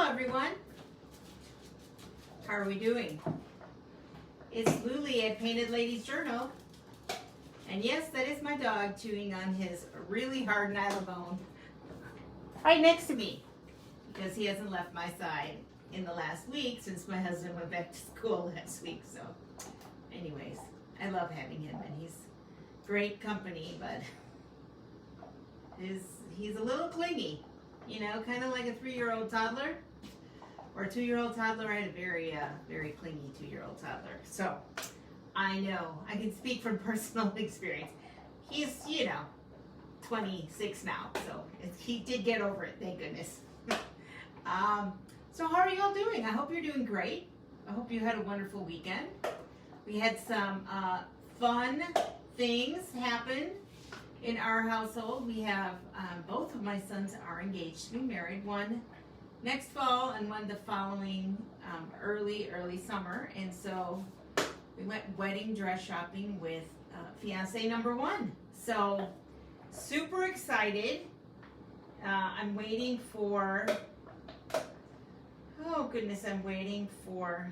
everyone. How are we doing? It's Luli at Painted Ladies Journal. And yes, that is my dog chewing on his really hard nylabone right next to me because he hasn't left my side in the last week since my husband went back to school last week. So anyways, I love having him and he's great company, but he's a little clingy, you know, kind of like a 3-year-old toddler or a 2-year-old toddler. I had a very clingy 2-year-old toddler. So I know, I can speak from personal experience. He's, 26 now, so he did get over it, thank goodness. So how are you all doing? I hope you're doing great. I hope you had a wonderful weekend. We had some fun things happen in our household. We have both of my sons are engaged to be married, one next fall and one the following early summer, and so we went wedding dress shopping with fiance number one. So super excited. I'm waiting for, oh goodness, I'm waiting for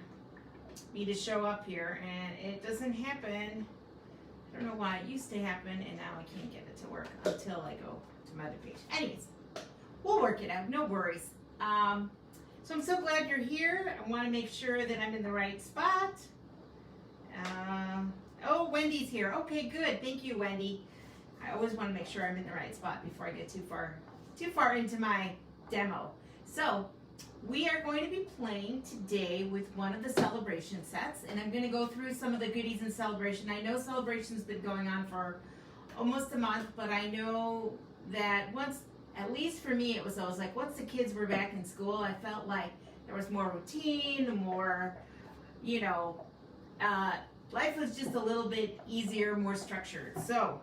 me to show up here and it doesn't happen. I don't know why. It used to happen and now I can't get it to work until I go to my other page. Anyways, we'll work it out, no worries. So I'm so glad you're here. I want to make sure that I'm in the right spot. Oh, Wendy's here. Okay, good. Thank you, Wendy. I always want to make sure I'm in the right spot before I get too far into my demo. So we are going to be playing today with one of the celebration sets, and I'm going to go through some of the goodies in Celebration. I know Celebration's been going on for almost a month, but I know that once, at least for me, it was always like once the kids were back in school, I felt like there was more routine, more, life was just a little bit easier, more structured. So,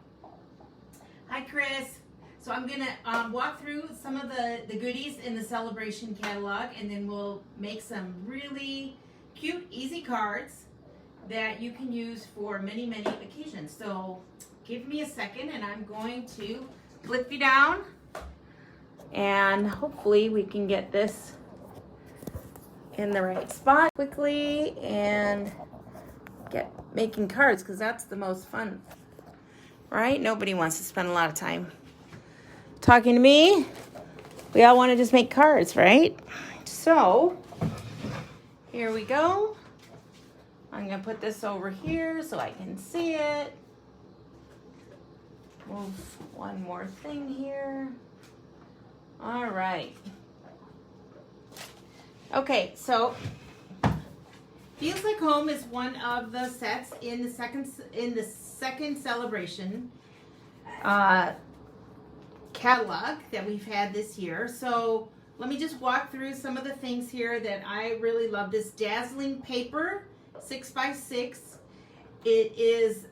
hi Chris. So I'm gonna walk through some of the goodies in the Celebration catalog, and then we'll make some really cute, easy cards that you can use for many occasions. So give me a second and I'm going to flip you down and hopefully we can get this in the right spot quickly and get making cards, because that's the most fun, right? Nobody wants to spend a lot of time talking to me. We all want to just make cards, right? So here we go. I'm gonna put this over here so I can see it. Move one more thing here. All right. Okay, so Feels Like Home is one of the sets in the second Celebration catalog that we've had this year. So let me just walk through some of the things here that I really love. This Dazzling Paper 6x6. It is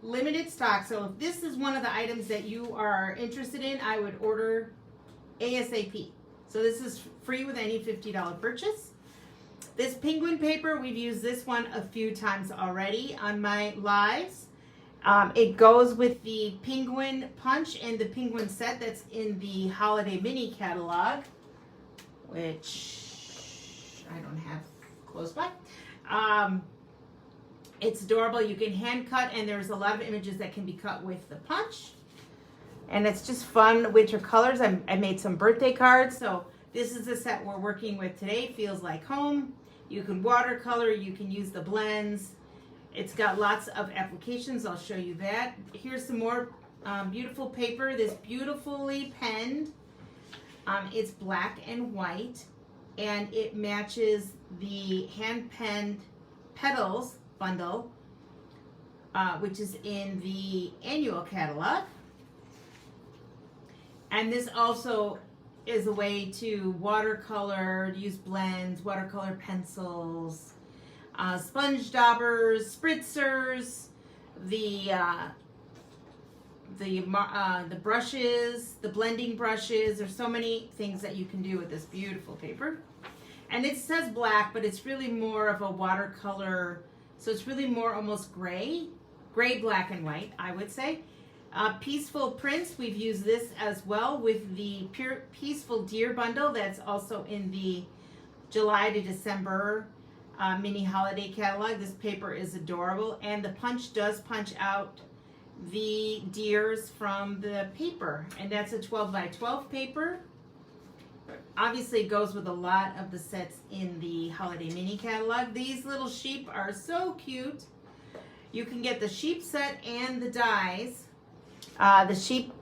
limited stock, so if this is one of the items that you are interested in, I would order ASAP. So this is free with any $50 purchase. This Penguin Paper, we've used this one a few times already on my lives. It goes with the Penguin Punch and the Penguin set that's in the Holiday Mini catalog, which I don't have close by. It's adorable. You can hand cut, and there's a lot of images that can be cut with the punch. And it's just fun winter colors. I made some birthday cards. So this is the set we're working with today, Feels Like Home. You can watercolor, you can use the blends. It's got lots of applications. I'll show you that. Here's some more beautiful paper. This beautifully penned. It's black and white, and it matches the hand-penned Petals bundle, which is in the annual catalog. And this also is a way to watercolor, use blends, watercolor pencils, sponge daubers, spritzers, the brushes, the blending brushes. There's so many things that you can do with this beautiful paper. And it says black, but it's really more of a watercolor, so it's really more almost gray, black and white, I would say. Peaceful Prints, we've used this as well with the Peaceful Deer bundle that's also in the July to December mini holiday catalog. This paper is adorable, and the punch does punch out the deers from the paper, and that's a 12 by 12 paper. Obviously it goes with a lot of the sets in the holiday mini catalog. These little sheep are so cute. You can get the sheep set and the dies. The sheep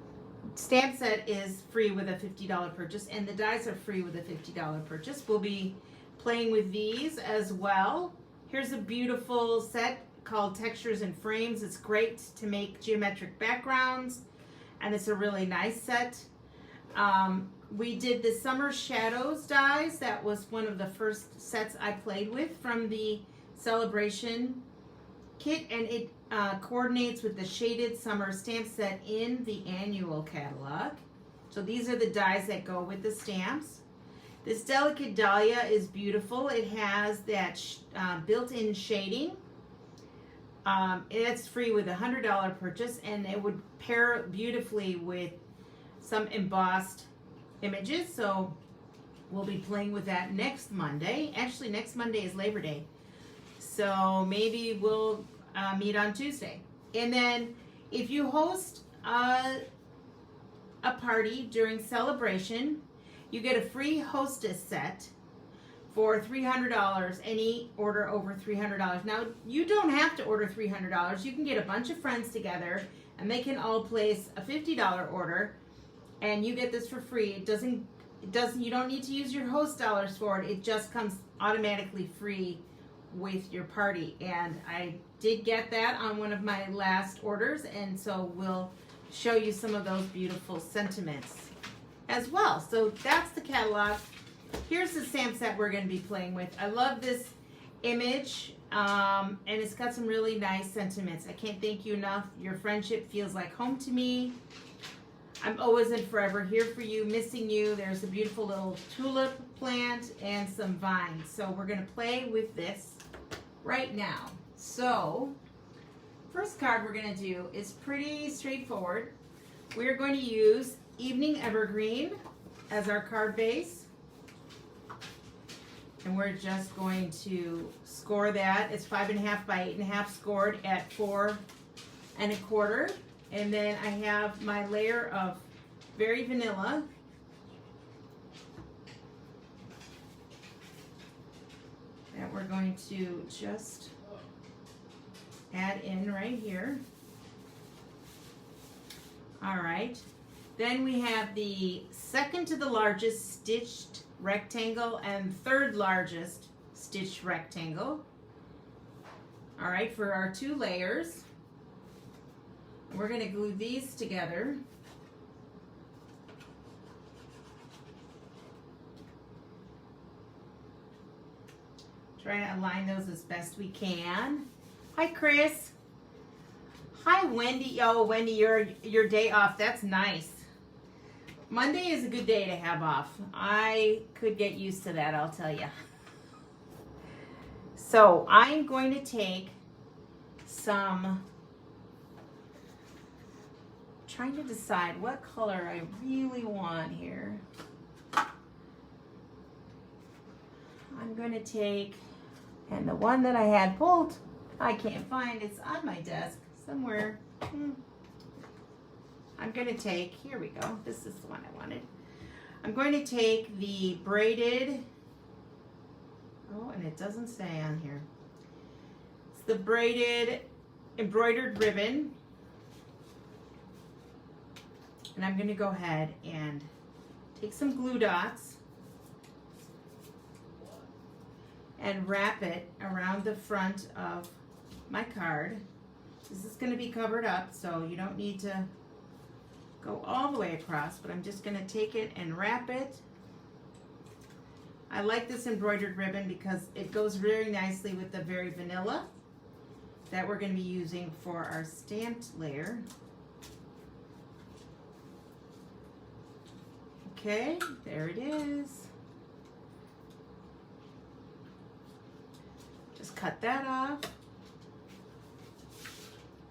stamp set is free with a $50 purchase, and the dies are free with a $50 purchase. We'll be playing with these as well. Here's a beautiful set called Textures and Frames. It's great to make geometric backgrounds, and it's a really nice set. We did the Summer Shadows dies. That was one of the first sets I played with from the Celebration kit, and it coordinates with the Shaded Summer stamp set in the annual catalog. So these are the dies that go with the stamps. This Delicate Dahlia is beautiful. It has that built-in shading. It's free with a $100 purchase, and it would pair beautifully with some embossed images. So we'll be playing with that next Monday. Actually, next Monday is Labor Day, so maybe we'll meet on Tuesday. And then if you host a party during Celebration, you get a free hostess set for $300, any order over $300. Now, you don't have to order $300. You can get a bunch of friends together, and they can all place a $50 order, and you get this for free. You don't need to use your host dollars for it. It just comes automatically free with your party. And I did get that on one of my last orders, and so we'll show you some of those beautiful sentiments as well. So that's the catalog. Here's the stamp set we're going to be playing with. I love this image, and it's got some really nice sentiments. I can't thank you enough. Your friendship feels like home to me. I'm always and forever here for you, missing you. There's a beautiful little tulip plant and some vines. So we're going to play with this right now. So first card we're going to do is pretty straightforward. We're going to use Evening Evergreen as our card base, and we're just going to score that. It's 5.5 by 8.5 scored at 4 1/4, and then I have my layer of Very Vanilla, that we're going to just add in right here. All right. Then we have the second to the largest stitched rectangle and third largest stitched rectangle. All right, for our 2 layers. We're going to glue these together. Try to align those as best we can. Hi, Chris. Hi, Wendy. Oh, Wendy, your day off. That's nice. Monday is a good day to have off. I could get used to that, I'll tell you. So I'm going to take some, trying to decide what color I really want here. I'm going to take, and the one that I had pulled, I can't find. It's on my desk somewhere. I'm going to take, here we go, this is the one I wanted. I'm going to take the braided, oh, and it doesn't say on here. It's the braided embroidered ribbon. And I'm going to go ahead and take some glue dots and wrap it around the front of my card. This is going to be covered up, so you don't need to go all the way across, but I'm just going to take it and wrap it. I like this embroidered ribbon because it goes very nicely with the Very Vanilla that we're going to be using for our stamped layer. Okay, there it is. Just cut that off.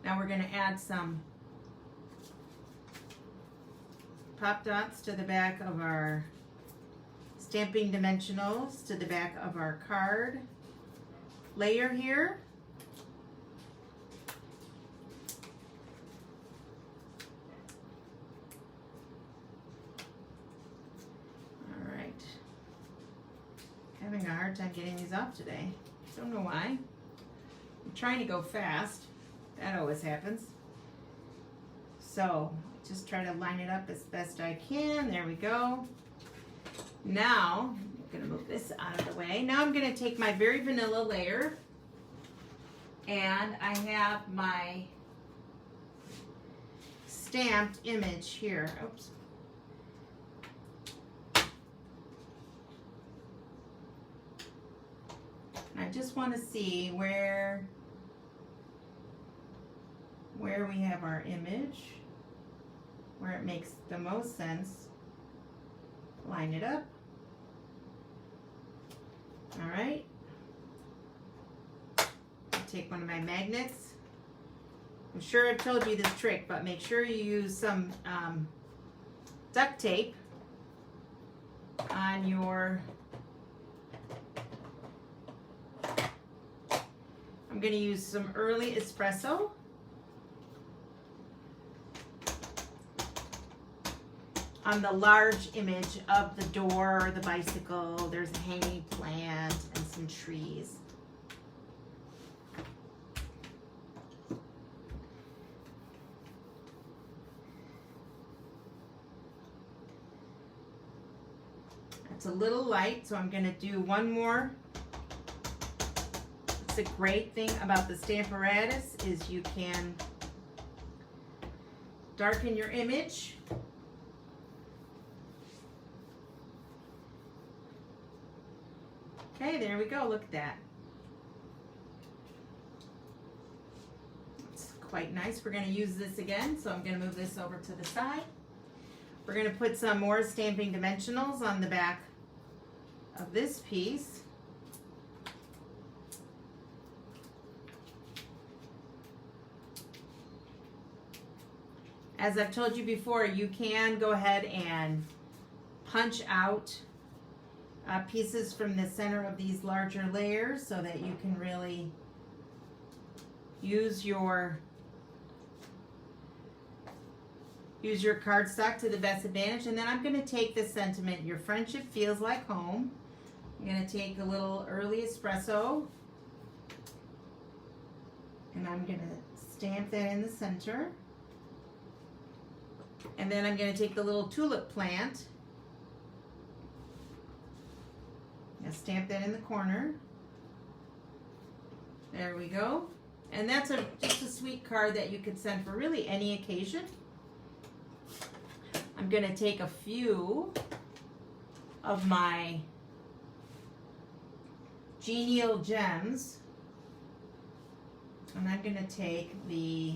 Now we're going to add some pop dots to the back of our stamping dimensionals, to the back of our card layer here. All right. Having a hard time getting these off today. Don't know why. I'm trying to go fast. That always happens. So just try to line it up as best I can. There we go. Now, I'm going to move this out of the way. Now I'm going to take my Very Vanilla layer, and I have my stamped image here. Oops. And I just want to see where we have our image, where it makes the most sense. Line it up. All right. Take one of my magnets. I'm sure I've told you this trick, but make sure you use some duct tape on your... I'm going to use some early espresso. On the large image of the door, the bicycle, there's a hanging plant and some trees. It's a little light, so I'm going to do one more. It's a great thing about the Stamparatus is you can darken your image. Okay, there we go. Look at that. It's quite nice. We're going to use this again, so I'm going to move this over to the side. We're going to put some more stamping dimensionals on the back of this piece. As I've told you before, you can go ahead and punch out pieces from the center of these larger layers so that you can really use your cardstock to the best advantage. And then I'm going to take this sentiment, your friendship feels like home. I'm going to take a little early espresso and I'm going to stamp that in the center. And then I'm going to take the little tulip plant. Now stamp that in the corner. There we go. And that's just a sweet card that you could send for really any occasion. I'm going to take a few of my Genial Gems. And I'm going to take the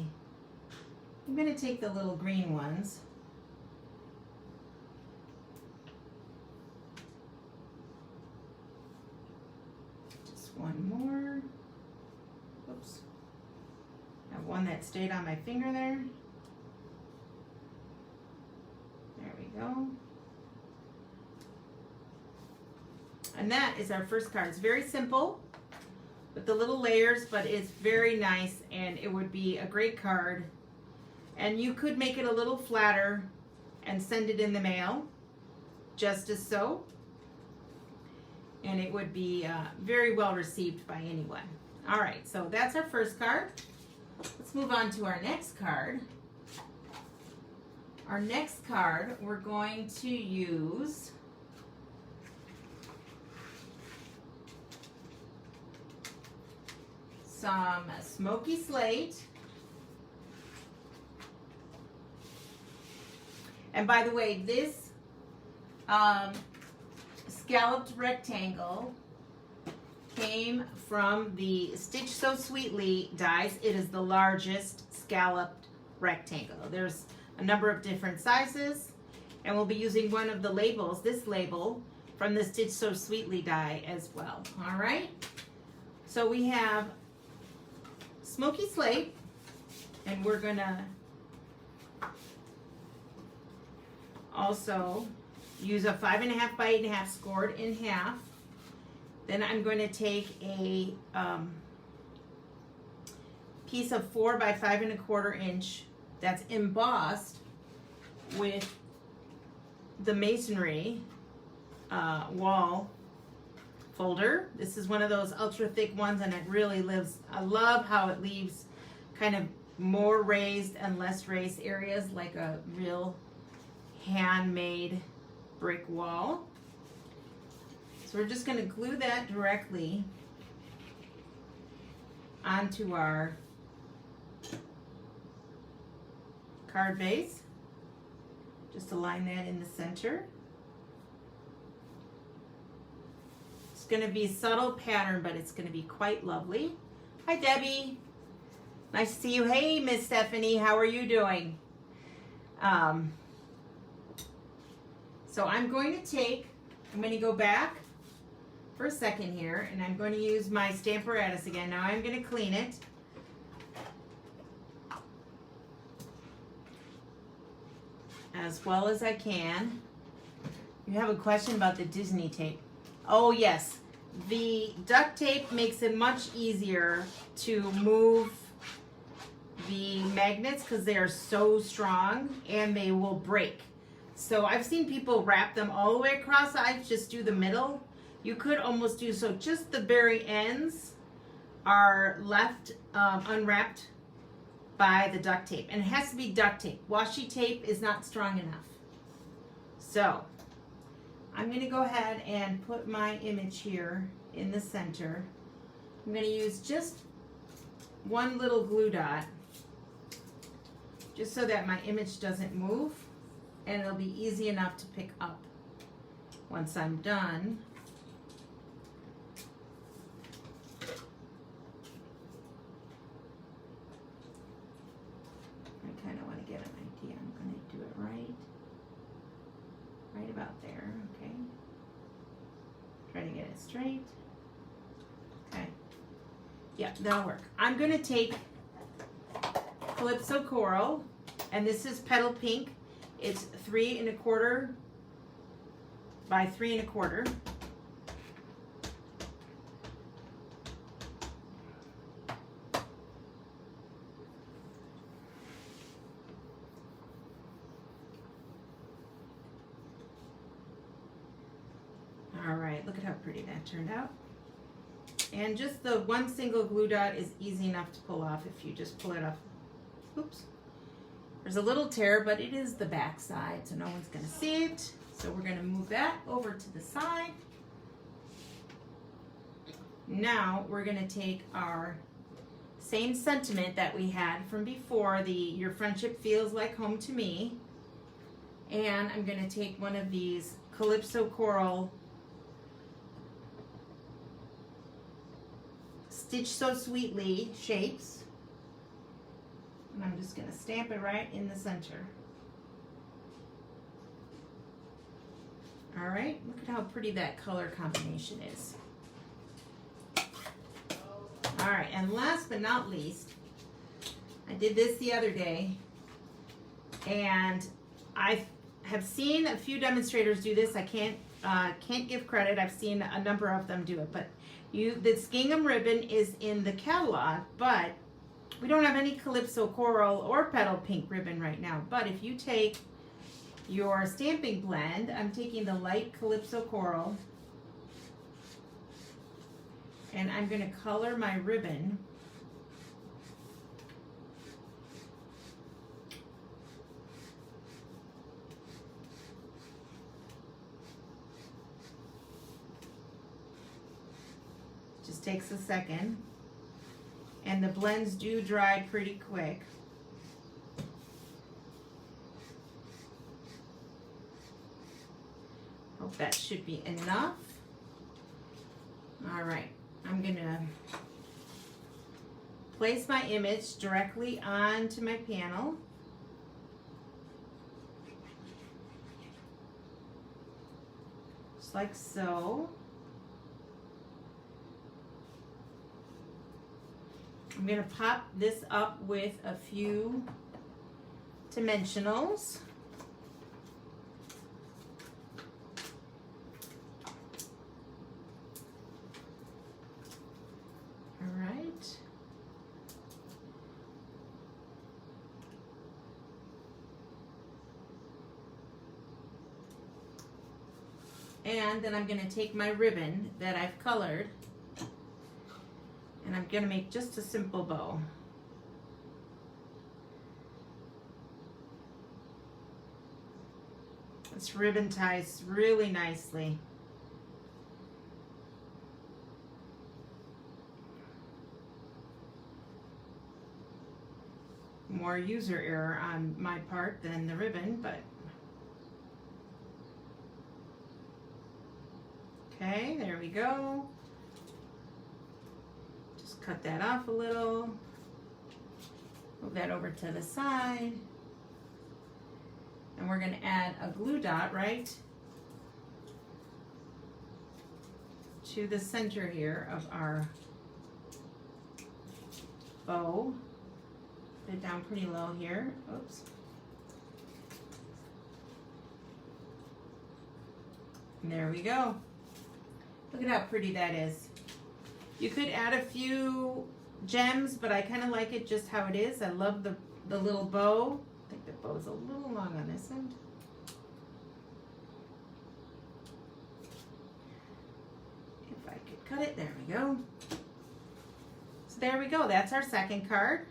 little green ones. One more. Oops. I have one that stayed on my finger there. There we go. And that is our first card. It's very simple with the little layers, but it's very nice and it would be a great card. And you could make it a little flatter and send it in the mail, just as so. And it would be very well received by anyone. All right, so that's our first card. Let's move on to our next card. Our next card, we're going to use some Smoky Slate. And by the way, this scalloped rectangle came from the Stitch So Sweetly dies. It is the largest scalloped rectangle. There's a number of different sizes, and we'll be using one of the labels, this label, from the Stitch So Sweetly die as well. All right, so we have Smoky Slate, and we're gonna also use a 5.5 by 8.5 scored in half. Then I'm going to take a piece of 4 by 5.25 inch that's embossed with the masonry wall folder. This is one of those ultra thick ones, and it really lives, I love how it leaves kind of more raised and less raised areas, like a real handmade brick wall. So we're just going to glue that directly onto our card base. Just align that in the center. It's going to be a subtle pattern, but it's going to be quite lovely. Hi, Debbie. Nice to see you. Hey, Miss Stephanie, how are you doing? So I'm going to go back for a second here, and I'm going to use my Stamparatus again. Now I'm going to clean it. As well as I can. You have a question about the Disney tape. Oh yes, the duct tape makes it much easier to move the magnets because they are so strong and they will break. So I've seen people wrap them all the way across. I just do the middle. You could almost do so. Just the very ends are left unwrapped by the duct tape, and it has to be duct tape. Washi tape is not strong enough. So I'm going to go ahead and put my image here in the center. I'm going to use just one little glue dot, just so that my image doesn't move, and it'll be easy enough to pick up once I'm done. I kind of want to get an idea. I'm going to do it right about there. Okay. Try to get it straight. Okay. Yeah, that'll work. I'm going to take Calypso Coral, and this is Petal Pink. It's 3 1/4 by 3 1/4. All right, look at how pretty that turned out. And just the one single glue dot is easy enough to pull off if you just pull it off. Oops. There's a little tear, but it is the back side, so no one's going to see it. So we're going to move that over to the side. Now we're going to take our same sentiment that we had from before, the "Your friendship feels like home to me," and I'm going to take one of these Calypso Coral Stitch So Sweetly shapes, and I'm just going to stamp it right in the center. All right, look at how pretty that color combination is. All right, and last but not least, I did this the other day, and I have seen a few demonstrators do this. I can't give credit. I've seen a number of them do it, but this gingham ribbon is in the catalog, but we don't have any Calypso Coral or Petal Pink ribbon right now. But if you take your stamping blend, I'm taking the light Calypso Coral, and I'm going to color my ribbon just takes a second, and the blends do dry pretty quick. Hope that should be enough. All right, I'm gonna place my image directly onto my panel. Just like so. I'm going to pop this up with a few dimensionals. And then I'm going to take my ribbon that I've colored and I'm going to make just a simple bow. This ribbon ties really nicely. More user error on my part than the ribbon, but okay, there we go. Just cut that off a little. Move that over to the side. And we're going to add a glue dot right to the center here of our bow. Put it down pretty low here. Oops. And there we go. Look at how pretty that is. You could add a few gems, but I kind of like it just how it is. I love the little bow. I think the bow's a little long on this end. If I could cut it, there we go. So there we go, that's our second card.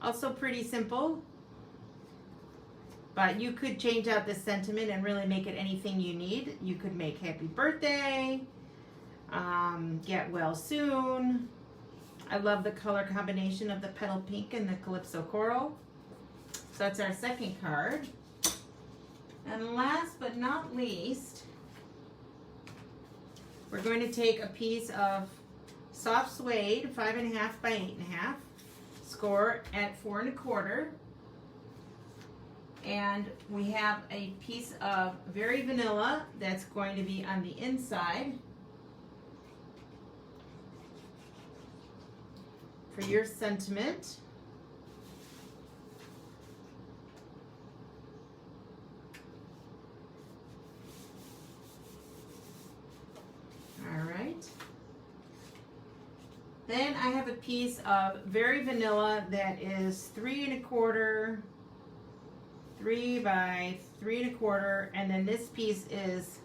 Also pretty simple, but you could change out this sentiment and really make it anything you need. You could make happy birthday, get well soon. I love the color combination of the petal pink and the calypso coral. So that's our second card. And last but not least, we're going to take a piece of soft suede, 5.5 by 8.5, score at 4 1/4. And we have a piece of Very Vanilla that's going to be on the inside for your sentiment. All right. Then I have a piece of Very Vanilla that is 3 1/4, 3 by 3 1/4, and then this piece is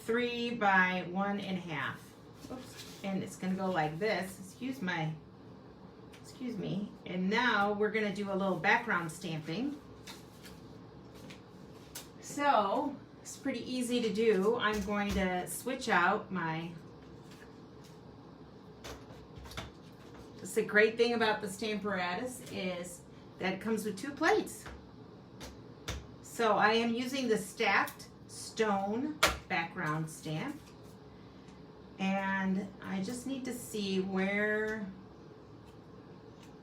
3 by 1 1/2. Oops. And it's going to go like this. Excuse me. And now we're going to do a little background stamping. So it's pretty easy to do. I'm going to switch out my. The great thing about the Stamparatus is that it comes with 2 plates. So I am using the Stacked Stone background stamp. And I just need to see where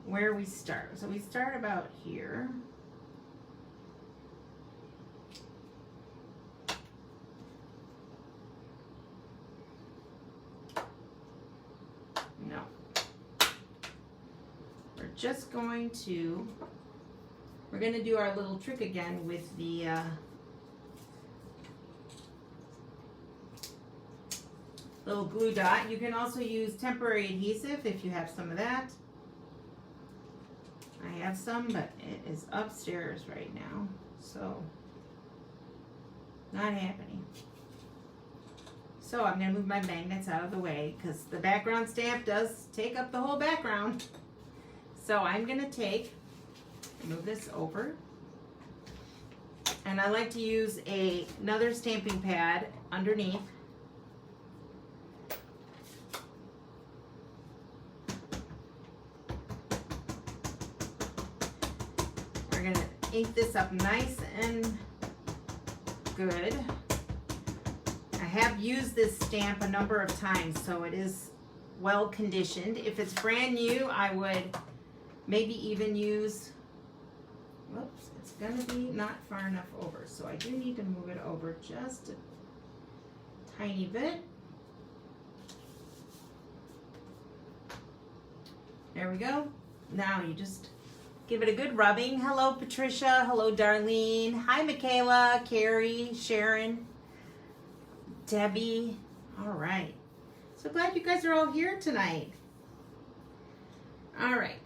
we start. So we start about here. No. Just going to, we're going to do our little trick again with the little glue dot. You can also use temporary adhesive if you have some of that. I have some, but it is upstairs right now, so not happening. So I'm going to move my magnets out of the way because the background stamp does take up the whole background. So I'm going to move this over, and I like to use another stamping pad underneath. We're going to ink this up nice and good. I have used this stamp a number of times, so it is well conditioned. If it's brand new, I would maybe even use, whoops, it's gonna be not far enough over, so I do need to move it over just a tiny bit. There we go. Now you just give it a good rubbing. Hello, Patricia. Hello, Darlene. Hi, Michaela, Carrie, Sharon, Debbie. All right. So glad you guys are all here tonight. All right.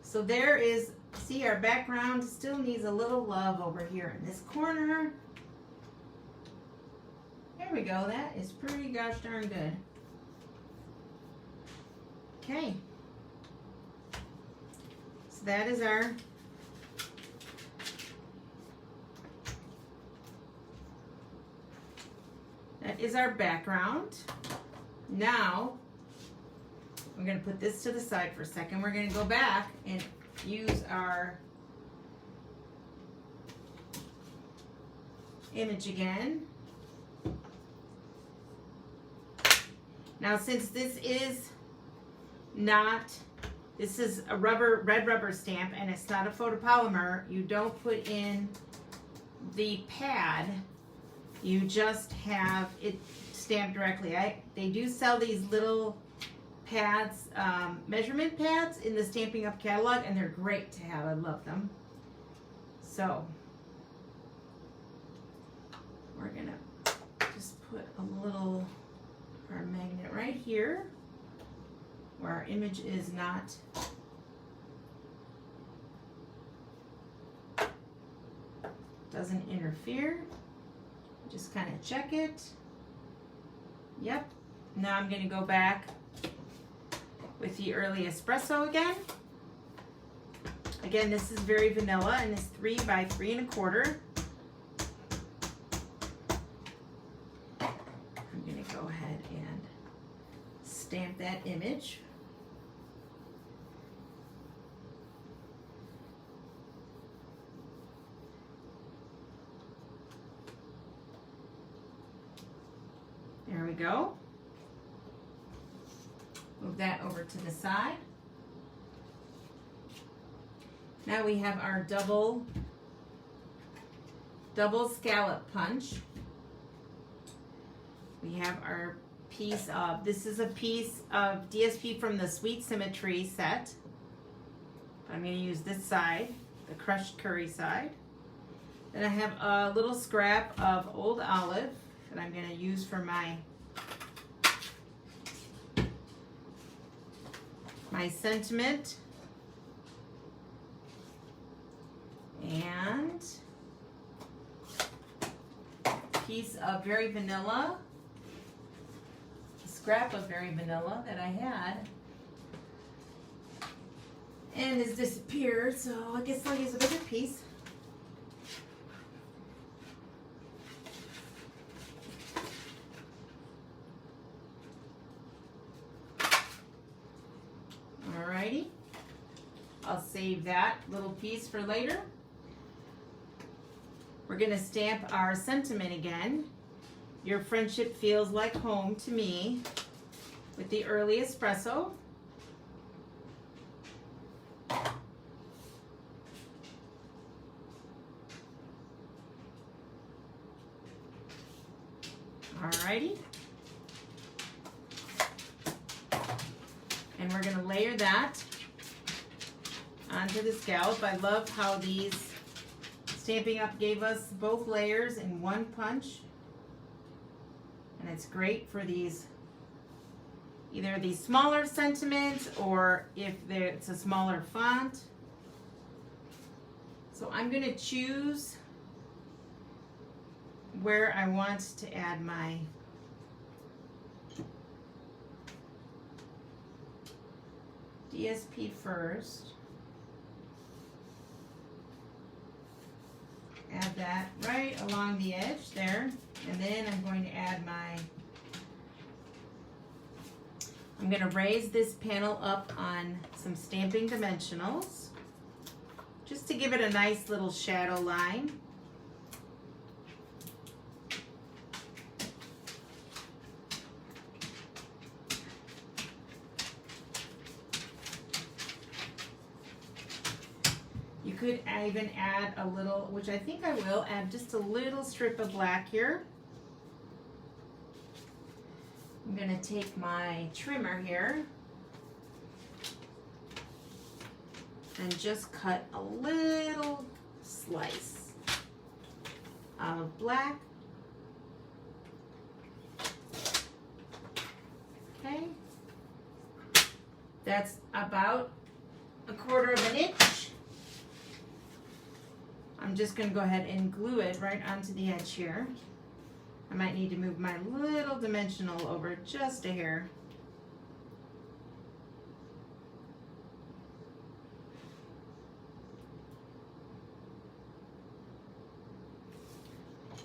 So there is, see, our background still needs a little love over here in this corner. we go. That is pretty gosh darn good. Okay. So that is our background. Now, we're going to put this to the side for a second. We're going to go back and use our image again. Now, since this is a red rubber stamp and it's not a photopolymer, you don't put in the pad, you just have it stamped directly. They do sell these little pads, measurement pads in the Stampin' Up! Catalog, and they're great to have. I love them. So we're gonna just put our magnet right here where our image is not doesn't interfere. Just kind of check it. Yep. Now I'm going to go back with the Early Espresso again. Again, this is very vanilla and it's 3 by 3 1/4. I'm going to go ahead and stamp that image. There we go. Move that over to the side. Now we have our double scallop punch. We have our piece of, this is a piece of DSP from the Sweet Symmetry set. I'm going to use this side, the crushed curry side. Then I have a little scrap of old olive that I'm going to use for my sentiment, and a piece of Very Vanilla, a scrap of Very Vanilla that I had and has disappeared, so I guess I'll use a bigger piece. Alrighty, I'll save that little piece for later. We're going to stamp our sentiment again. Your friendship feels like home to me with the Early Espresso. Alrighty. And we're going to layer that onto the scallop. I love how these Stampin' Up! Gave us both layers in one punch. And it's great for these, either these smaller sentiments or if it's a smaller font. So I'm going to choose where I want to add my DSP first. Add that right along the edge there, and then I'm going to add I'm going to raise this panel up on some Stampin' Dimensionals just to give it a nice little shadow line. You could even add a little, which I think I will, add just a little strip of black here. I'm going to take my trimmer here and just cut a little slice of black. Okay. That's about 1/4 of an inch. I'm just going to go ahead and glue it right onto the edge here. I might need to move my little dimensional over just a hair.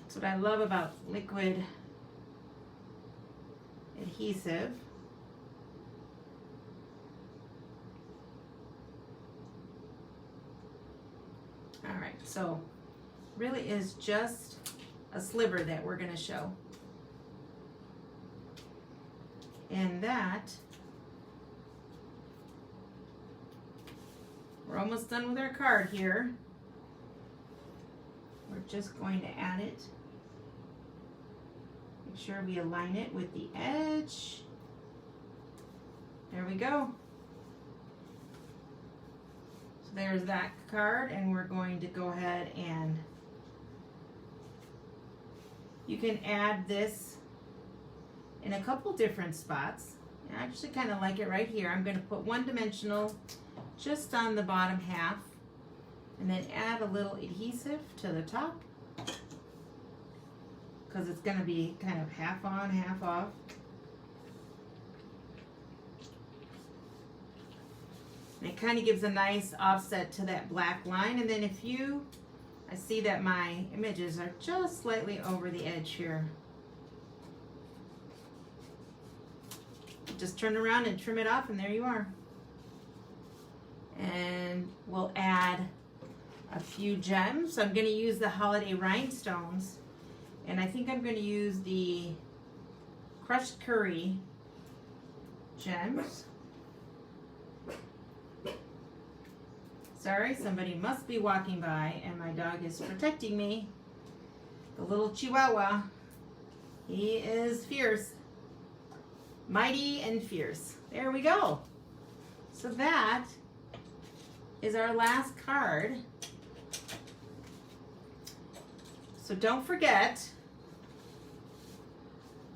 That's what I love about liquid adhesive. All right, so really is just a sliver that we're going to show. And that, we're almost done with our card here. We're just going to add it. Make sure we align it with the edge. There we go. So there's that card, and we're going to go ahead and you can add this in a couple different spots. I actually kind of like it right here. I'm going to put one dimensional just on the bottom half and then add a little adhesive to the top because it's going to be kind of half on, half off. And it kind of gives a nice offset to that black line. And then if you, I see that my images are just slightly over the edge here. Just turn around and trim it off and there you are. And we'll add a few gems. I'm going to use the holiday rhinestones. And I think I'm going to use the crushed curry gems. Sorry, somebody must be walking by and my dog is protecting me. The little Chihuahua. He is fierce. Mighty and fierce. There we go. So that is our last card. So don't forget,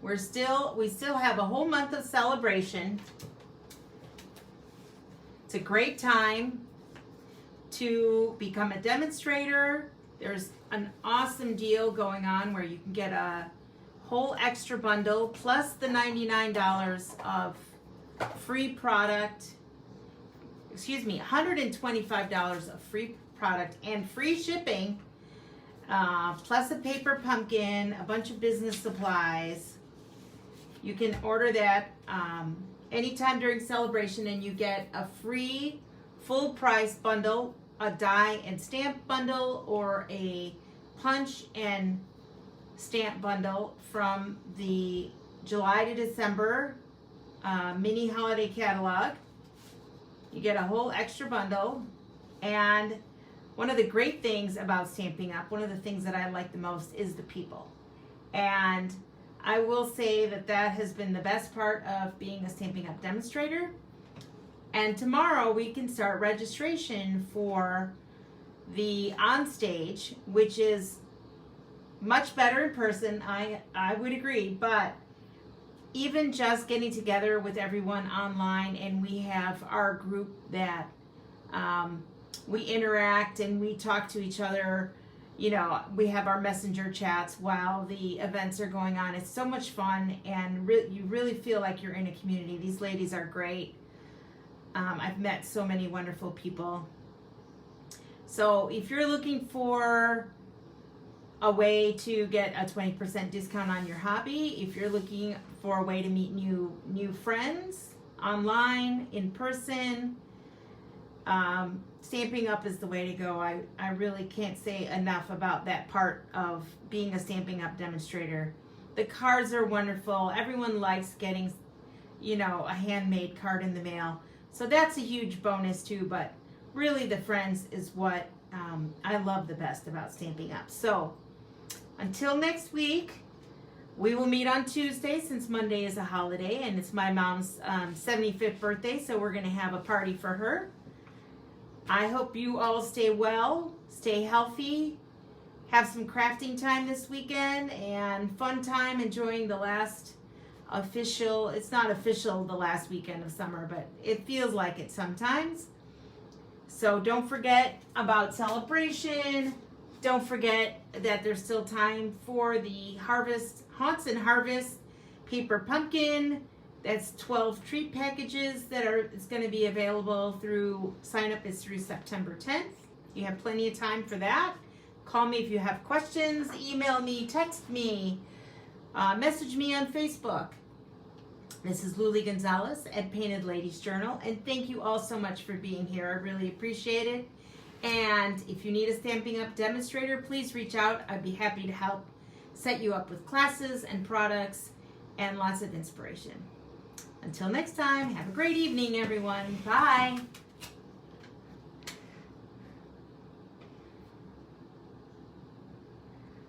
we still have a whole month of celebration. It's a great time to become a demonstrator. There's an awesome deal going on where you can get a whole extra bundle plus the $99 of free product. Excuse me, $125 of free product and free shipping, plus a paper pumpkin, a bunch of business supplies. You can order that anytime during celebration and you get a free full price bundle, a die and stamp bundle, or a punch and stamp bundle from the July to December mini holiday catalog. You get a whole extra bundle. And one of the great things about Stampin' Up, one of the things that I like the most is the people. And I will say that that has been the best part of being a Stampin' Up demonstrator. And tomorrow we can start registration for the onstage, which is much better in person. I would agree, but even just getting together with everyone online, and we have our group that we interact and we talk to each other. You know, we have our messenger chats while the events are going on. It's so much fun, and you really feel like you're in a community. These ladies are great. I've met so many wonderful people. So if you're looking for a way to get a 20% discount on your hobby, if you're looking for a way to meet new friends online, in person, Stampin' Up is the way to go. I really can't say enough about that part of being a Stampin' Up demonstrator. The cards are wonderful. Everyone likes getting, you know, a handmade card in the mail. So that's a huge bonus too, but really the friends is what I love the best about Stampin' Up. So until next week, we will meet on Tuesday since Monday is a holiday and it's my mom's 75th birthday, so we're going to have a party for her. I hope you all stay well, stay healthy, have some crafting time this weekend and fun time enjoying the last official, it's not official the last weekend of summer, but it feels like it sometimes. So don't forget about celebration. don't forget that there's still time for the Haunts and Harvest paper pumpkin. That's 12 treat packages it's going to be available through, sign up is through September 10th. You have plenty of time for that. Call me if you have questions, email me, text me, message me on Facebook. This is Luli Gonzalez at Painted Ladies Journal, and thank you all so much for being here. I really appreciate it. And if you need a Stampin' Up! Demonstrator, please reach out. I'd be happy to help set you up with classes and products and lots of inspiration. Until next time, have a great evening, everyone. Bye.